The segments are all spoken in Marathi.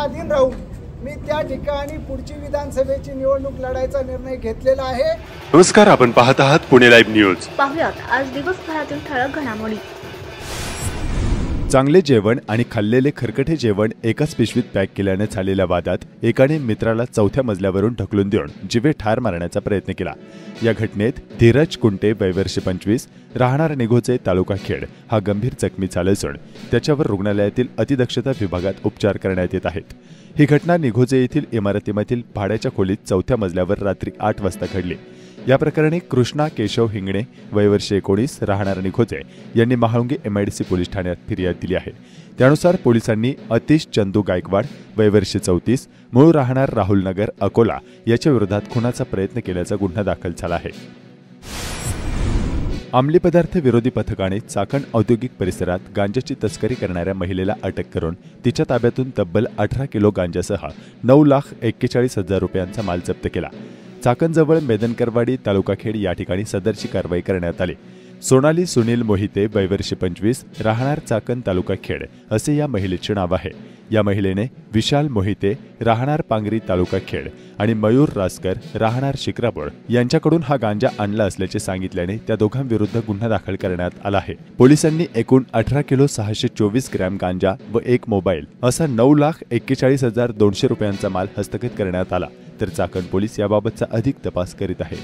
अधीन राहून मी त्या ठिकाणी पुढची विधानसभेची निवडणूक लढायचा निर्णय घेतलेला आहे। नमस्कार, आपण पाहत आहात पुणे लाईव्ह न्यूज। पाहुयात आज दिवसभरातील ठळक घडामोडी। चांगले जेवण आणि खाल्लेले खरकटे जेवण एकाच पिशवीत पॅक केल्याने झालेल्या वादात एकाने मित्राला चौथ्या मजल्यावरून ढकलून देऊन जीवे ठार मारण्याचा प्रयत्न केला। या घटनेत धीरज कुंटे वय वर्ष 25 राहणार निघोचे तालुका खेड हा गंभीर जखमी झाला असून त्याच्यावर रुग्णालयातील अतिदक्षता विभागात उपचार करण्यात येत आहेत। ही घटना निघोजे येथील इमारतीमधील भाड्याच्या खोलीत चौथ्या मजल्यावर रात्री 8 वाजता घडली। या प्रकरणी कृष्णा केशव हिंगणे वय वर्ष 19 राहणार निघोजे यांनी महाळुंगे MIDC पोलीस ठाण्यात फिर्याद दिली आहे। त्यानुसार पोलिसांनी अतिश चंदू गायकवाड वय वर्ष 34 मूळ राहणार राहुल नगर अकोला याच्या विरोधात खुनाचा प्रयत्न केल्याचा गुन्हा दाखल झाला आहे। अंमली पदार्थ विरोधी पथकाने चाकण औद्योगिक परिसरात गांजाची तस्करी करणाऱ्या महिलेला अटक करून तिच्या ताब्यातून तब्बल 18 किलो गांजासह 9,41,000 रुपयांचा माल जप्त केला। चाकणजवळ मेदनकरवाडी तालुका खेड या ठिकाणी सदरची कारवाई करण्यात आली। सोनाली सुनील मोहिते वय वर्ष 25 राहणार चाकण तालुका खेड असे या महिलेचे नाव आहे। या महिलेने विशाल मोहिते राहणार पांगरी तालुका खेड आणि मयूर रासकर राहणार शिक्रापूर यांच्याकडून हा गांजा आणला असल्याचे सांगितल्याने त्या दोघांविरुद्ध गुन्हा दाखल करण्यात आला आहे। पोलिसांनी एकूण 18 किलो 624 ग्रॅम गांजा व एक मोबाईल असा 9,41,200 रुपयांचा माल हस्तगत करण्यात आला। तर चाकण पोलीस याबाबतचा अधिक तपास करीत आहेत।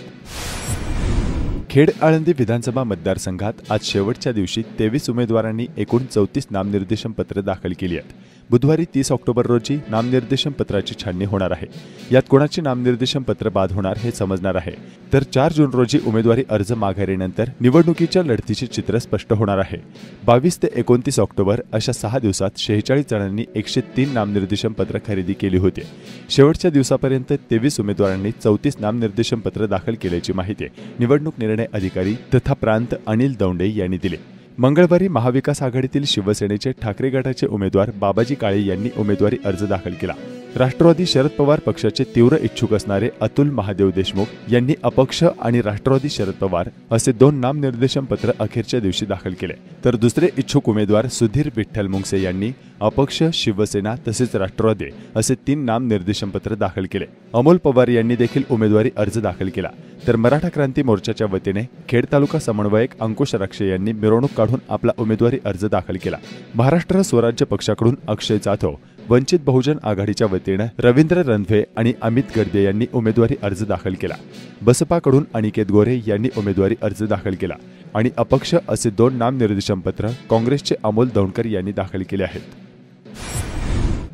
खेड आळंदी विधानसभा मतदारसंघात आज शेवटच्या दिवशी 23 उमेदवारांनी एकूण 34 नामनिर्देशन पत्र दाखल केली आहेत। बुधवारी 30 ऑक्टोबर रोजी नामनिर्देशन पत्राची छाननी होणार आहे। यात कोणाचे नामनिर्देशन पत्र बाद होणार हे समजणार आहे। तर 4 जून रोजी उमेदवारी अर्ज माघारीनंतर निवडणुकीच्या लढतीचे चित्र स्पष्ट होणार आहे। 22 ते 29 ऑक्टोबर अशा 6 दिवसात 46 जणांनी 103 नामनिर्देशन पत्र खरेदी केली होती। शेवटच्या दिवसापर्यंत 23 उमेदवारांनी 34 नामनिर्देशन पत्र दाखल केल्याची माहिती निवडणूक निर्णय अधिकारी तथा प्रांत अनिल दौंडे यांनी दिली। मंगळवारी महाविकास आघाडीतील शिवसेनेचे ठाकरे गटाचे उमेदवार बाबाजी काळे यांनी उमेदवारी अर्ज दाखल केला। राष्ट्रवादी शरद पवार पक्षाचे तीव्र इच्छुक असणारे अतुल महादेव देशमुख यांनी अपक्ष आणि राष्ट्रवादी शरद पवार असे 2 नामनिर्देशन पत्र अखेरच्या दिवशी दाखल केले। तर दुसरे इच्छुक उमेदवार सुधीर विठ्ठल मुंगसे यांनी अपक्ष, शिवसेना तसेच राष्ट्रवादी असे 3 नामनिर्देशन पत्र दाखल केले। अमोल पवार यांनी देखील उमेदवारी अर्ज दाखल केला। तर मराठा क्रांती मोर्चाच्या वतीने खेड तालुका समन्वयक अंकुश रक्षे यांनी मिरवणूक काढून आपला उमेदवारी अर्ज दाखल केला। महाराष्ट्र स्वराज्य पक्षाकडून अक्षय जाधव, वंचित बहुजन आघाडीच्या वतीने रवींद्र रणधे आणि अमित गडदे यांनी उमेदवारी अर्ज दाखल केला। बसपाकडून अनिकेत गोरे यांनी उमेदवारी अर्ज दाखल केला आणि अपक्ष असे 2 नामनिर्देशन पत्र काँग्रेसचे अमोल दौंडकर यांनी दाखल केले आहेत।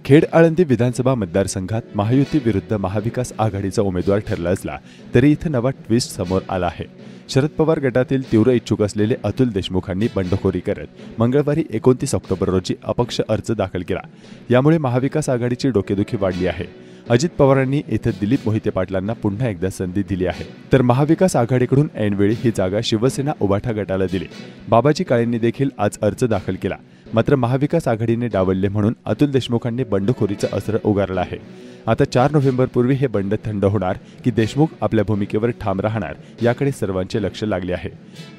खेड आळंदी विधानसभा मतदारसंघात महायुती विरुद्ध महाविकास आघाडीचा उमेदवार ठरला असला तरी इथं नवा ट्विस्ट समोर आला आहे। शरद पवार गटातील तीव्र इच्छुक असलेले अतुल देशमुखांनी बंडखोरी करत मंगळवारी 29 ऑक्टोबर रोजी अपक्ष अर्ज दाखल केला। यामुळे महाविकास आघाडीची डोकेदुखी वाढली आहे। अजित पवारांनी इथं दिलीप मोहिते पाटलांना पुन्हा एकदा संधी दिली आहे। तर महाविकास आघाडीकडून ऐनवेळी ही जागा शिवसेना उभाठा गटाला दिली। बाबाजी काळेंनी देखील आज अर्ज दाखल केला। मात्र महाविकास आघाडीने डावलले म्हणून अतुल देशमुखांनी बंडखोरीचं अस्त्र उगारलं आहे। आता 4 नोव्हेंबरपूर्वी हे बंड थंड होणार की देशमुख आपल्या भूमिकेवर ठाम राहणार याकडे सर्वांचे लक्ष लागले आहे।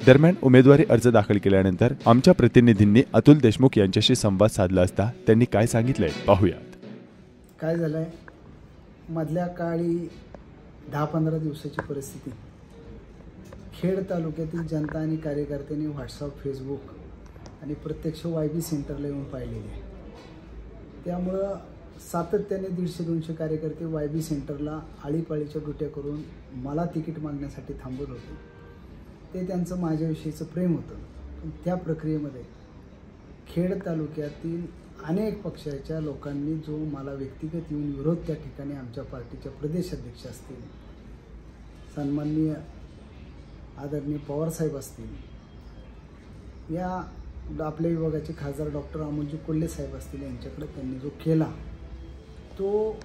दरम्यान उमेदवारी अर्ज दाखल केल्यानंतर आमच्या प्रतिनिधींनी अतुल देशमुख यांच्याशी संवाद साधला असता त्यांनी काय सांगितलंय पाहूयात। काय झालंय, मधल्या काळी 10-15 दिवसाची परिस्थिती खेड तालुक्यातील जनता आणि कार्यकर्त्यांनी व्हॉट्सअप, फेसबुक आणि प्रत्यक्ष YB सेंटरला येऊन पाहिलेली आहे। त्यामुळं सातत्याने 150-200 कार्यकर्ते YB सेंटरला आळीपाळीच्या ड्युट्या करून मला तिकीट मागण्यासाठी थांबत होते। ते त्यांचं माझ्याविषयीचं प्रेम होतं। पण त्या प्रक्रियेमध्ये खेड तालुक्यातील अनेक पक्षाच्या लोकांनी जो मला व्यक्तिगत येऊन विरोध त्या ठिकाणी आमच्या पार्टीच्या प्रदेशाध्यक्ष असतील, सन्माननीय आदरणीय पवारसाहेब असतील, या आपल्या विभागाचे खासदार डॉक्टर अमोलजी कोल्हे साहेब असतील, यांच्याकडे त्यांनी जो केला तो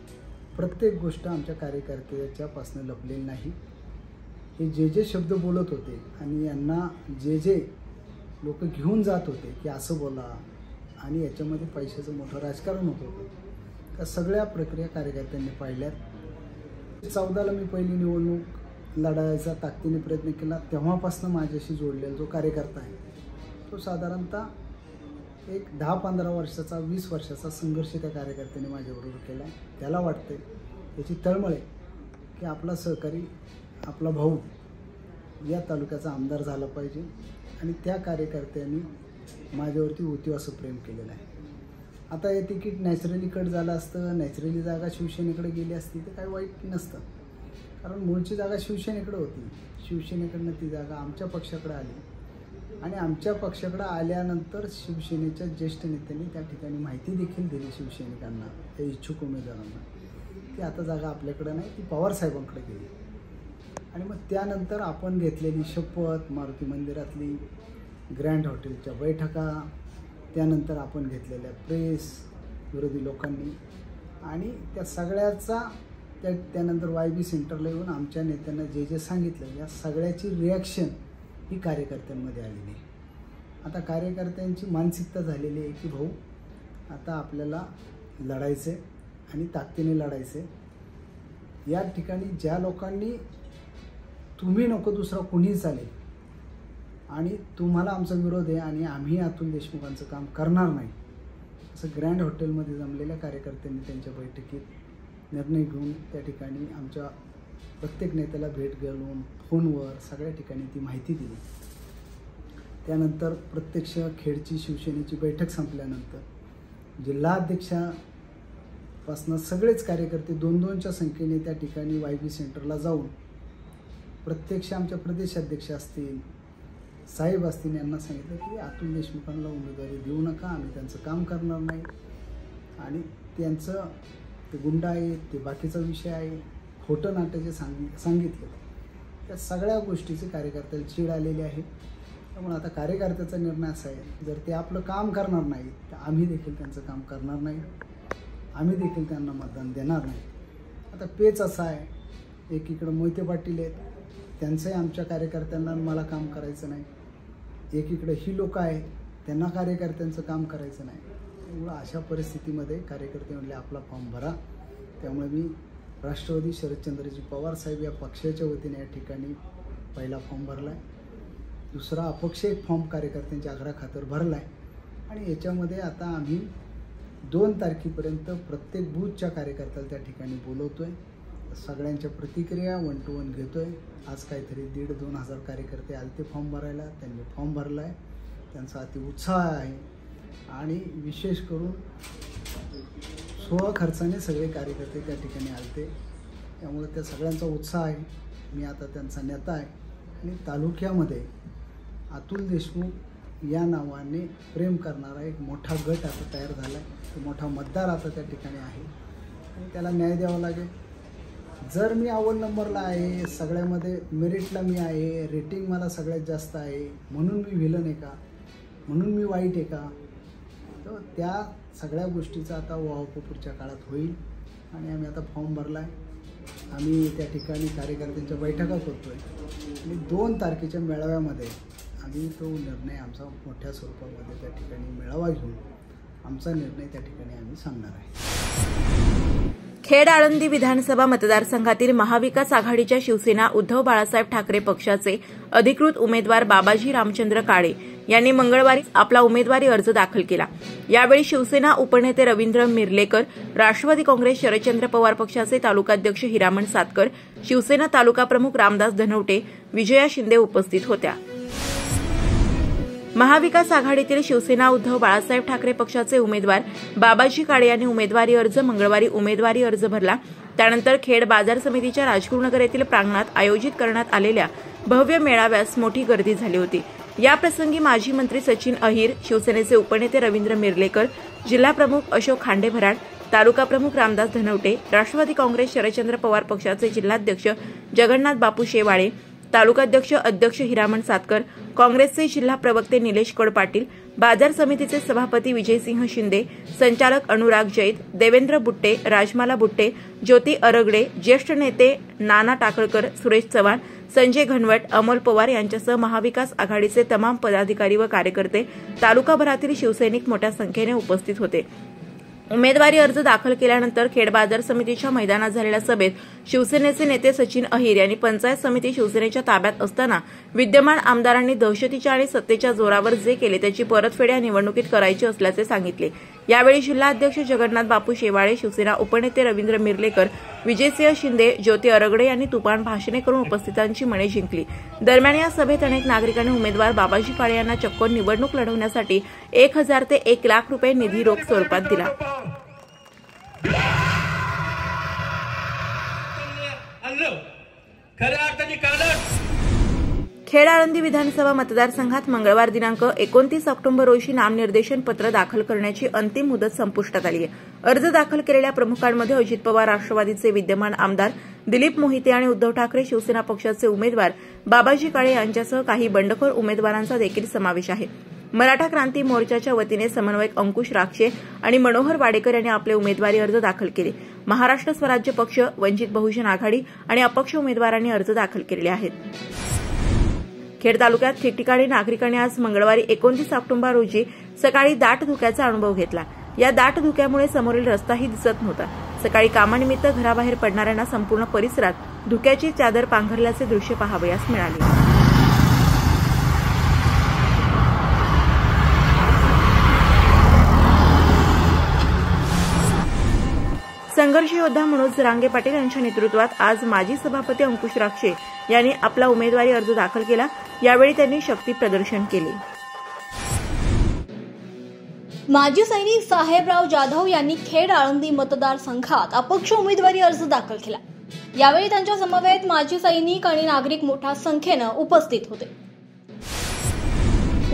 प्रत्येक गोष्ट आमच्या कार्यकर्त्याच्यापासून लपलेली नाही। हे जे शब्द बोलत होते आणि यांना जे लोक घेऊन जात होते की असं बोला आणि याच्यामध्ये पैशाचं मोठं राजकारण होत होतं, त्या सगळ्या प्रक्रिया कार्यकर्त्यांनी पाहिल्यात। 14ला मी पहिली निवडणूक लढायचा ताकदीने प्रयत्न केला। तेव्हापासून माझ्याशी जोडलेला जो कार्यकर्ता आहे तो साधारणतः एक 10-15 वर्षाचा 20 वर्षाचा संघर्ष त्या कार्यकर्त्यांनी माझ्याबरोबर केला. त्याला वाटते, त्याची तळमळ आहे की आपला सहकारी, आपला भाऊ या तालुक्याचा आमदार झाला पाहिजे आणि त्या कार्यकर्त्यांनी माझ्यावरती होती असं प्रेम केलेलं आहे. आता हे तिकीट नॅचरली कट झालं असतं, नॅचरली जागा शिवसेनेकडे गेली असती तर काही वाईट नसतं, कारण मूळची जागा शिवसेनेकडे होती. शिवसेनेकडनं ती जागा आमच्या पक्षाकडे आली आणि आमच्या पक्षाकडे आल्यानंतर शिवसेनेच्या ज्येष्ठ नेत्यांनी त्या ठिकाणी माहिती देखील दिली शिवसैनिकांना, त्या इच्छुक उमेदवारांना, की आता जागा आपल्याकडे नाही, ती पवारसाहेबांकडे गेली. आणि मग त्यानंतर आपण घेतलेली शपथ, मारुती मंदिरातली, ग्रँड हॉटेलच्या बैठका, त्यानंतर आपण घेतलेल्या प्रेस विरोधी लोकांनी आणि त्या सगळ्याचा त्यानंतर YB सेंटरला येऊन आमच्या नेत्यांना जे जे सांगितलं, या सगळ्याची रिॲक्शन ही कार्यकर्त्यांमध्ये आलेली आहे. आता कार्यकर्त्यांची मानसिकता झालेली आहे की भाऊ आता आपल्याला लढायचं आहे आणि ताकदीने लढायचं आहे. या ठिकाणी ज्या लोकांनी तुम्ही नको दुसरा कुणीही चालेल आणि तुम्हाला आमचा विरोध आहे आणि आम्ही अतुल देशमुखांचं काम करणार नाही, असं ग्रँड हॉटेलमध्ये जमलेल्या कार्यकर्त्यांनी त्यांच्या बैठकीत निर्णय घेऊन त्या ठिकाणी आमच्या प्रत्येक नेत्याला भेट घालून फोनवर सगळ्या ठिकाणी ती माहिती दिली. त्यानंतर प्रत्यक्ष खेडची शिवसेनेची बैठक संपल्यानंतर जिल्हाध्यक्षापासून सगळेच कार्यकर्ते 2-2च्या संख्येने त्या ठिकाणी YB सेंटरला जाऊन प्रत्यक्ष आमच्या प्रदेशाध्यक्ष असतील, साहेब असतील, यांना सांगितलं की अतुल देशमुखांना उमेदवारी देऊ नका, आम्ही त्यांचं काम करणार नाही आणि त्यांचं ते गुंड आहे, ते बाकीचा विषय आहे, खोटं नाटक जे सांगितलं, त्या सगळ्या गोष्टीचे कार्यकर्त्याला चीड आलेली आहे. त्यामुळे आता कार्यकर्त्याचा निर्णय असा आहे, जर ते आपलं काम करणार नाही तर आम्ही देखील त्यांचं काम करणार नाही, आम्ही देखील त्यांना मतदान देणार नाही. आता पेच असा आहे, एकीकडं मोहिते पाटील आहेत, त्यांचंही आमच्या कार्यकर्त्यांना मला काम करायचं नाही, एकीकडे ही लोक आहेत, त्यांना कार्यकर्त्यांचं काम करायचं नाही. त्यामुळं अशा परिस्थितीमध्ये कार्यकर्ते म्हणले आपला फॉर्म भरा. त्यामुळे मी राष्ट्रवादी शरदचंद्रजी पवार साहेब या पक्षाच्या वतीने या ठिकाणी पहिला फॉर्म भरला आहे, दुसरा अपक्ष एक फॉर्म कार्यकर्त्यांच्या आग्रहाखातर भरला आहे आणि याच्यामध्ये आता आम्ही 2 तारखेपर्यंत प्रत्येक बूथच्या कार्यकर्त्याला त्या ठिकाणी बोलवतो आहे, सगळ्यांच्या प्रतिक्रिया 1 to 1 घेतो आहे. आज काहीतरी 1,500-2 हजार कार्यकर्ते आले ते फॉर्म भरायला, त्यांनी फॉर्म भरला आहे, त्यांचा अति उत्साह आहे आणि विशेष करून स्वखर्चाने सगळे कार्यकर्ते त्या ठिकाणी आलते. त्यामुळे त्या सगळ्यांचा उत्साह आहे. मी आता त्यांचा नेता आहे आणि तालुक्यामध्ये अतुल देशमुख या नावाने प्रेम करणारा एक मोठा गट आता तयार झाला आहे, मोठा मतदार आता त्या ठिकाणी आहे आणि त्याला न्याय द्यावा लागेल. जर मी अव्वल नंबरला आहे, सगळ्यामध्ये मेरिटला मी आहे, रेटिंग मला सगळ्यात जास्त आहे, म्हणून मी व्हिलन आहे का, म्हणून मी वाईट आहे का, तर त्या सगळ्या गोष्टीचा आता वावप पुढच्या काळात होईल आणि आम्ही आता फॉर्म भरला आहे. आम्ही त्या ठिकाणी कार्यकर्त्यांच्या बैठका करतो आहे आणि 2 तारखेच्या मेळाव्यामध्ये आम्ही तो निर्णय आमचा मोठ्या स्वरूपामध्ये त्या ठिकाणी मेळावा घेऊन आमचा निर्णय त्या ठिकाणी आम्ही सांगणार आहे. खेड आळंदी विधानसभा मतदारसंघातील महाविकास आघाडीच्या शिवसेना उद्धव बाळासाहेब ठाकरे पक्षाचे अधिकृत उमेदवार बाबाजी रामचंद्र काळे यांनी मंगळवारी आपला उमेदवारी अर्ज दाखल केला. यावेळी शिवसेना उपनेते रवींद्र मिर्लेकर, राष्ट्रवादी काँग्रेस शरदचंद्र पवार पक्षाचे तालुकाध्यक्ष हिरामण सातकर, शिवसेना तालुका प्रमुख रामदास धनवटे, विजया शिंदे उपस्थित होत्या. महाविकास आघाडीतील शिवसेना उद्धव बाळासाहेब ठाकरे पक्षाचे उमेदवार बाबाजी काळे यांनी उमेदवारी अर्ज मंगळवारी उमेदवारी अर्ज भरला. त्यानंतर खेड बाजार समितीच्या राजगुरुनगर येथील प्रांगणात आयोजित करण्यात आलेल्या भव्य मेळाव्यास मोठी गर्दी झाली होती. याप्रसंगी माजी मंत्री सचिन अहिर, शिवसेनेचे उपनेते रवींद्र मिर्लेकर, जिल्हाप्रमुख अशोक खांडेभराड, तालुका प्रमुख रामदास धनवटे, राष्ट्रवादी काँग्रेस शरदचंद्र पवार पक्षाचे जिल्हाध्यक्ष जगन्नाथ बापू शेवाळे, तालुकाध्यक्ष अध्यक्ष हिरामण सातकर, काँग्रेसचे जिल्हा प्रवक्ते निलेश कड पाटील, बाजार समितीचे सभापती विजयसिंह शिंदे, संचालक अनुराग जैत, देवेंद्र बुट्टे, राजमाला बुट्टे, ज्योती अरगडे, ज्येष्ठ नेते नाना टाकळकर, सुरेश चव्हाण, संजय घनवट, अमोल पवार यांच्यासह महाविकास आघाडीचे तमाम पदाधिकारी व कार्यकर्ते, तालुकाभरातील शिवसैनिक मोठ्या संख्येने उपस्थित होते. उमेदवारी अर्ज दाखल केल्यानंतर खेड बाजार समितीच्या मैदानात झालेल्या सभेत शिवसेनेचे नेते सचिन अहिर यांनी पंचायत समिती शिवसेनेच्या ताब्यात असताना विद्यमान आमदारांनी दहशतीच्या आणि सत्तेच्या जोरावर जे केले त्याची परतफेड या निवडणुकीत करायची असल्याचे सांगितले। यावेळी जिल्हाध्यक्ष जगन्नाथ बापू शेवाळे, शिवसेना उपनेते रवींद्र मिर्लेकर, विजयसिंह शिंदे, ज्योती अरगडे यांनी तुफान भाषणे करून उपस्थितांची मने जिंकली। दरम्यान या सभेत अनेक नागरिकांनी उमेदवार बाबाजी काळे यांना चक्क निवडणूक लढवण्यासाठी 1000 ते 1 लाख रुपये निधी रोख स्वरूपात दिला। खेड आळंदी विधानसभा मतदारसंघात मंगळवार दिनांक 29 ऑक्टोबर रोजी नामनिर्देशन पत्र दाखल करण्याची अंतिम मुदत संपुष्टात आली आहे। अर्ज दाखल केलेल्या प्रमुखांमध्ये अजित पवार राष्ट्रवादीचे विद्यमान आमदार दिलीप मोहिते आणि उद्धव ठाकरे शिवसेना पक्षाचे उमेदवार बाबाजी काळे यांच्यासह काही बंडखोर उमेदवारांचा देखील समावेश आहे। मराठा क्रांती मोर्चाच्या वतीने समन्वयक अंकुश राक्षे आणि मनोहर वाडेकर यांनी आपले उमेदवारी अर्ज दाखल केले। महाराष्ट्र स्वराज्य पक्ष, वंचित बहुजन आघाडी आणि अपक्ष उमेदवारांनी अर्ज दाखल केलेले आहेत। खेड तालुक्यात ठिकठिकाणी नागरिकांनी आज मंगळवारी 29 ऑक्टोबर रोजी सकाळी दाट धुक्याचा अनुभव घेतला। या दाट धुक्यामुळे समोरील रस्ताही दिसत नव्हता। सकाळी कामानिमित्त घराबाहेर पडणाऱ्यांना संपूर्ण परिसरात धुक्याची चादर पांघरल्याचे दृश्य पाहावयास मिळाले। संघर्ष योद्धा मनोज रांगे पाटील यांच्या नेतृत्वात आज माजी सभापती अंकुश राक्षे यांनी आपला उमेदवारी अर्ज दाखल केला। यावेळी त्यांनी शक्ती प्रदर्शन केले। माजी सैनिक साहेबराव जाधव यांनी खेड आळंदी मतदारसंघात अपक्ष उमेदवारी अर्ज दाखल केला। यावेळी त्यांच्या समवेत माजी सैनिक आणि नागरिक मोठ्या संख्येने उपस्थित होते।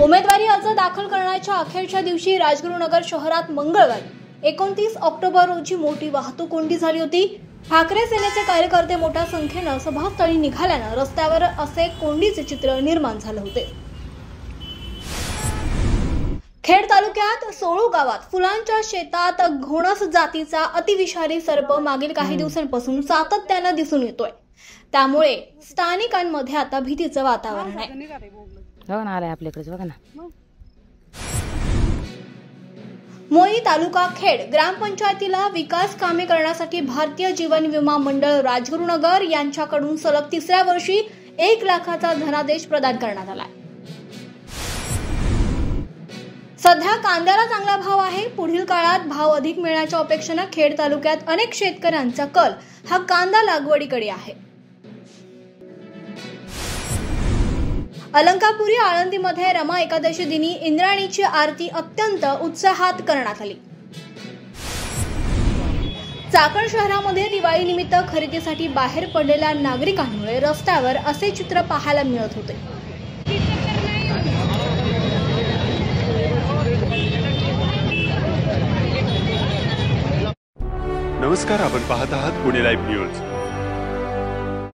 उमेदवारी अर्ज दाखल करण्याच्या अखेरच्या दिवशी राजगुरुनगर शहरात मंगळवारी 29 ऑक्टोबर रोजी मोठी वाहतूक कोंडी झाली होती। ठाकरे सेनेचे कार्यकर्ते मोठ्या संख्येने सभास्थळी निघाल्याने रस्त्यावर असे कोंडीचे चित्र निर्माण झाले होते। खेड तालुक्यात सोळू गावात फुलांच्या शेतात घोणस जातीचा अतिविषारी सर्प मागील काही दिवसांपासून सातत्याने दिसून येतोय। त्यामुळे स्थानिकांमध्ये आता भीतीचं वातावरण आहे। आपल्याकडे बघा ना। मोई तालुका खेड ग्रामपंचायतीला विकास कामे करण्यासाठी भारतीय जीवन विमा मंडळ राजगुरुनगर यांच्याकडून सलग 3ऱ्या वर्षी 1 लाखाचा धनादेश प्रदान करण्यात आला। सध्या कांद्याला चांगला भाव आहे। पुढील काळात भाव अधिक मिळण्याच्या अपेक्षेने खेड तालुक्यात अनेक शेतकऱ्यांचा कल हा कांदा लागवडीकडे आहे। अलंकापुरी आळंदीमध्ये रमा एकादशी दिनी इंद्राणीची आरती अत्यंत उत्साहात करण्यात आली। चाकण शहरामध्ये दिवाळी निमित्त खरेदीसाठी बाहेर पडलेल्या नागरिकांमुळे रस्त्यावर असे चित्र पाहायला मिळत होते। नमस्कार, आपण पाहत आहात पुणे लाईव्ह न्यूज।